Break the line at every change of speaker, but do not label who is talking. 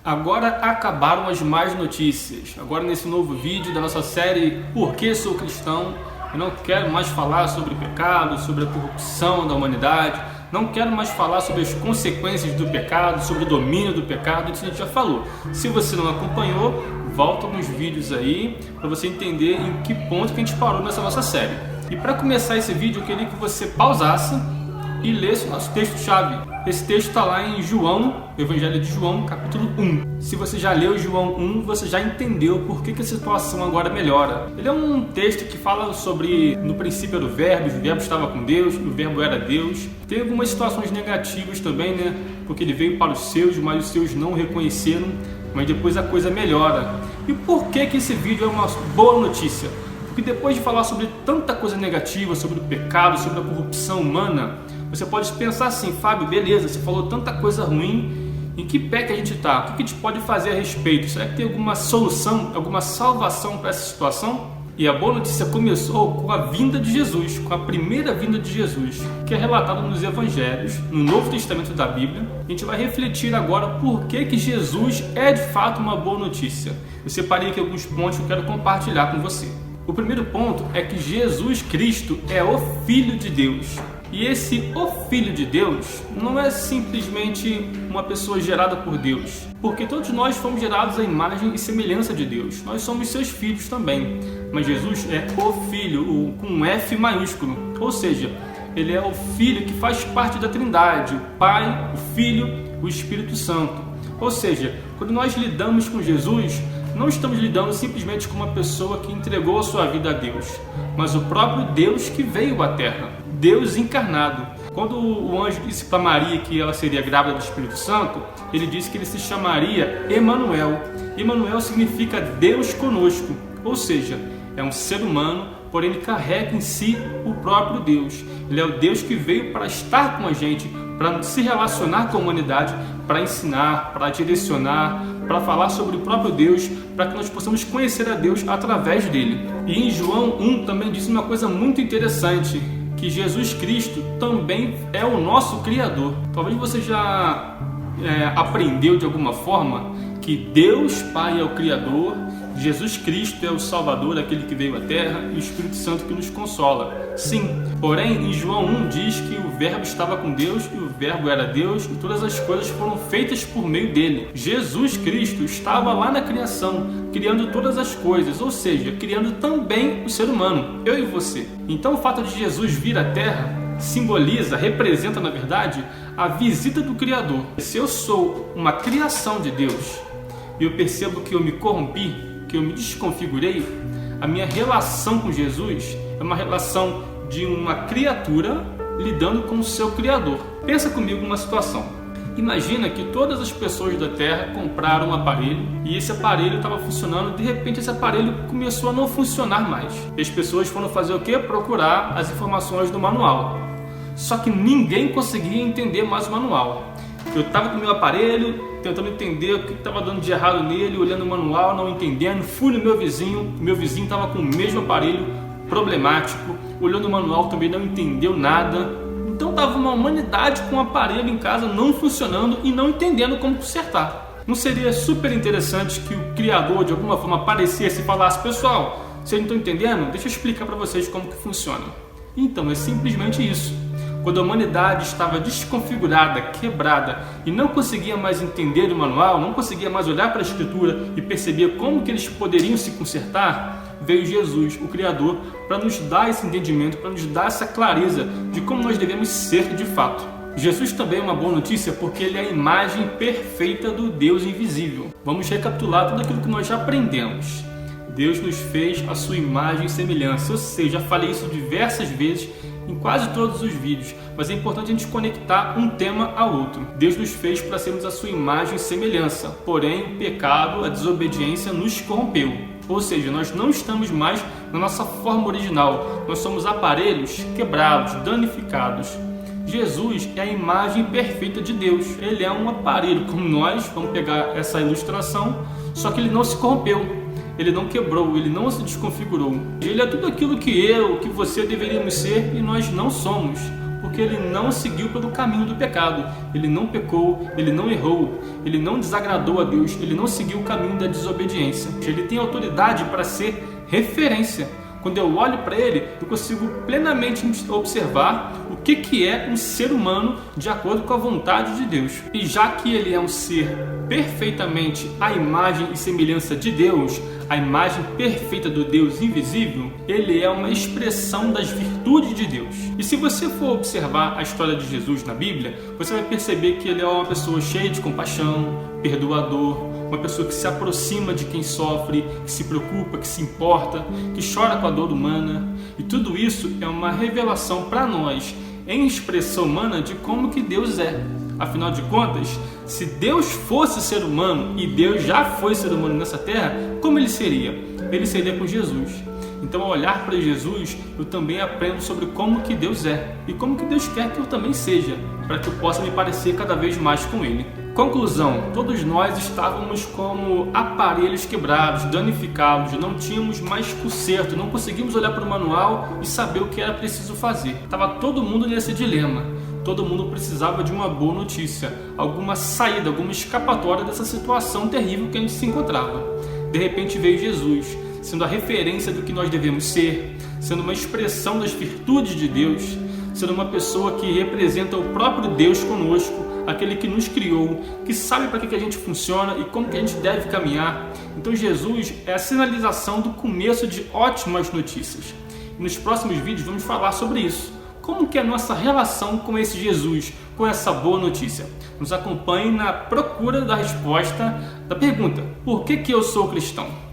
Agora acabaram as más notícias. Agora nesse novo vídeo da nossa série Por que Sou Cristão, eu não quero mais falar sobre pecado, sobre a corrupção da humanidade, não quero mais falar sobre as consequências do pecado, sobre o domínio do pecado, isso a gente já falou. Se você não acompanhou, volta alguns vídeos aí para você entender em que ponto que a gente parou nessa nossa série. E para começar esse vídeo, eu queria que você pausasse e lesse o nosso texto-chave. Esse texto está lá em João, Evangelho de João, capítulo 1. Se você já leu João 1, você já entendeu por que a situação agora melhora. Ele é um texto que fala sobre, no princípio era o Verbo estava com Deus, o Verbo era Deus. Tem algumas situações negativas também, né? Porque ele veio para os seus, mas os seus não o reconheceram, mas depois a coisa melhora. E por que esse vídeo é uma boa notícia? Porque depois de falar sobre tanta coisa negativa, sobre o pecado, sobre a corrupção humana, você pode pensar assim: Fábio, beleza, você falou tanta coisa ruim, em que pé que a gente está? O que a gente pode fazer a respeito? Será que tem alguma solução, alguma salvação para essa situação? E a boa notícia começou com a vinda de Jesus, com a primeira vinda de Jesus, que é relatada nos Evangelhos, no Novo Testamento da Bíblia. A gente vai refletir agora por que Jesus é de fato uma boa notícia. Eu separei aqui alguns pontos que eu quero compartilhar com você. O primeiro ponto é que Jesus Cristo é o Filho de Deus. E esse o Filho de Deus não é simplesmente uma pessoa gerada por Deus, porque todos nós fomos gerados à imagem e semelhança de Deus. Nós somos seus filhos também. Mas Jesus é o Filho, com um F maiúsculo. Ou seja, ele é o Filho que faz parte da Trindade, o Pai, o Filho, o Espírito Santo. Ou seja, quando nós lidamos com Jesus, não estamos lidando simplesmente com uma pessoa que entregou a sua vida a Deus, mas o próprio Deus que veio à Terra, Deus encarnado. Quando o anjo disse para Maria que ela seria grávida do Espírito Santo, ele disse que ele se chamaria Emanuel. Emanuel significa Deus conosco, ou seja, é um ser humano, porém ele carrega em si o próprio Deus. Ele é o Deus que veio para estar com a gente, para se relacionar com a humanidade, para ensinar, para direcionar, para falar sobre o próprio Deus, para que nós possamos conhecer a Deus através dele. E em João 1 também diz uma coisa muito interessante, que Jesus Cristo também é o nosso Criador. Talvez você já aprendeu de alguma forma que Deus Pai é o Criador, Jesus Cristo é o Salvador, aquele que veio à Terra, e o Espírito Santo que nos consola. Sim, porém em João 1 diz que o Verbo estava com Deus e o Verbo era Deus e todas as coisas foram feitas por meio dele. Jesus Cristo estava lá na criação, criando todas as coisas, ou seja, criando também o ser humano, eu e você. Então o fato de Jesus vir à Terra simboliza, representa na verdade a visita do Criador. Se eu sou uma criação de Deus e eu percebo que eu me corrompi, que eu me desconfigurei, a minha relação com Jesus é uma relação de uma criatura lidando com o seu Criador. Pensa comigo numa situação. Imagina que todas as pessoas da Terra compraram um aparelho e esse aparelho estava funcionando, de repente esse aparelho começou a não funcionar mais. E as pessoas foram fazer o quê? Procurar as informações do manual. Só que ninguém conseguia entender mais o manual. Eu estava com o meu aparelho, tentando entender o que estava dando de errado nele, olhando o manual, não entendendo. Fui no meu vizinho estava com o mesmo aparelho problemático, olhando o manual também não entendeu nada. Então estava uma humanidade com o aparelho em casa não funcionando e não entendendo como consertar. Não seria super interessante que o Criador de alguma forma aparecesse e falasse: pessoal, vocês não estão entendendo? Deixa eu explicar para vocês como que funciona. Então é simplesmente isso. Quando a humanidade estava desconfigurada, quebrada e não conseguia mais entender o manual, não conseguia mais olhar para a Escritura e perceber como que eles poderiam se consertar, veio Jesus, o Criador, para nos dar esse entendimento, para nos dar essa clareza de como nós devemos ser de fato. Jesus também é uma boa notícia porque ele é a imagem perfeita do Deus invisível. Vamos recapitular tudo aquilo que nós já aprendemos. Deus nos fez a sua imagem e semelhança. Eu sei, já falei isso diversas vezes em quase todos os vídeos, mas é importante a gente conectar um tema ao outro. Deus nos fez para sermos a sua imagem e semelhança, porém o pecado, a desobediência nos corrompeu. Ou seja, nós não estamos mais na nossa forma original, nós somos aparelhos quebrados, danificados. Jesus é a imagem perfeita de Deus. Ele é um aparelho como nós, vamos pegar essa ilustração, só que ele não se corrompeu. Ele não quebrou, ele não se desconfigurou. Ele é tudo aquilo que eu, que você deveríamos ser e nós não somos. porque ele não seguiu pelo caminho do pecado, ele não pecou, ele não errou, ele não desagradou a Deus, ele não seguiu o caminho da desobediência. Ele tem autoridade para ser referência. Quando eu olho para ele, eu consigo plenamente observar o que é um ser humano de acordo com a vontade de Deus. E já que ele é um ser perfeitamente à imagem e semelhança de Deus, a imagem perfeita do Deus invisível, ele é uma expressão das virtudes de Deus. E se você for observar a história de Jesus na Bíblia, você vai perceber que ele é uma pessoa cheia de compaixão, perdoador, uma pessoa que se aproxima de quem sofre, que se preocupa, que se importa, que chora com a dor humana. E tudo isso é uma revelação para nós, em expressão humana, de como que Deus é. Afinal de contas, se Deus fosse ser humano, e Deus já foi ser humano nessa terra, como ele seria? Ele seria com Jesus. Então, ao olhar para Jesus, eu também aprendo sobre como que Deus é e como que Deus quer que eu também seja, para que eu possa me parecer cada vez mais com Ele. Conclusão, todos nós estávamos como aparelhos quebrados, danificados, não tínhamos mais conserto, não conseguimos olhar para o manual e saber o que era preciso fazer. Estava todo mundo nesse dilema, todo mundo precisava de uma boa notícia, alguma saída, alguma escapatória dessa situação terrível que a gente se encontrava. De repente veio Jesus, sendo a referência do que nós devemos ser, sendo uma expressão das virtudes de Deus, sendo uma pessoa que representa o próprio Deus conosco, aquele que nos criou, que sabe para que a gente funciona e como que a gente deve caminhar. Então Jesus é a sinalização do começo de ótimas notícias. E nos próximos vídeos vamos falar sobre isso. Como que é a nossa relação com esse Jesus, com essa boa notícia? Nos acompanhe na procura da resposta da pergunta: por que eu sou cristão?